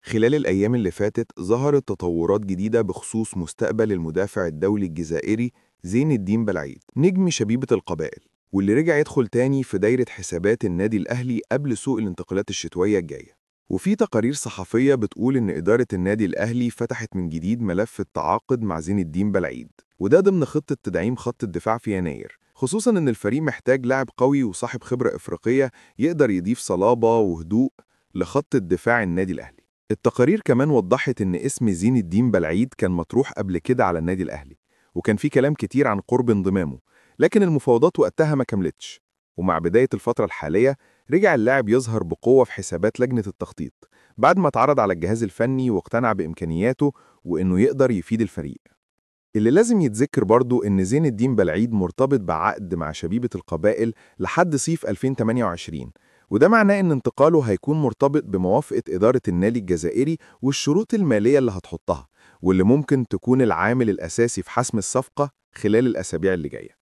خلال الأيام اللي فاتت ظهرت تطورات جديدة بخصوص مستقبل المدافع الدولي الجزائري زين الدين بلعيد نجم شبيبة القبائل، واللي رجع يدخل تاني في دايرة حسابات النادي الأهلي قبل سوق الانتقالات الشتوية الجاية. وفي تقارير صحفية بتقول إن إدارة النادي الأهلي فتحت من جديد ملف التعاقد مع زين الدين بلعيد، وده ضمن خطة تدعيم خط الدفاع في يناير، خصوصا إن الفريق محتاج لاعب قوي وصاحب خبرة إفريقية يقدر يضيف صلابة وهدوء لخط الدفاع النادي الأهلي. التقارير كمان وضحت إن اسم زين الدين بلعيد كان مطروح قبل كده على النادي الأهلي، وكان في كلام كتير عن قرب انضمامه، لكن المفاوضات وقتها ما كملتش. ومع بداية الفترة الحالية رجع اللاعب يظهر بقوة في حسابات لجنة التخطيط بعد ما اتعرض على الجهاز الفني واقتنع بإمكانياته وإنه يقدر يفيد الفريق. اللي لازم يتذكر برضو إن زين الدين بلعيد مرتبط بعقد مع شبيبة القبائل لحد صيف 2028، وده معناه إن انتقاله هيكون مرتبط بموافقة إدارة النادي الجزائري والشروط المالية اللي هتحطها، واللي ممكن تكون العامل الأساسي في حسم الصفقة خلال الأسابيع اللي جاية.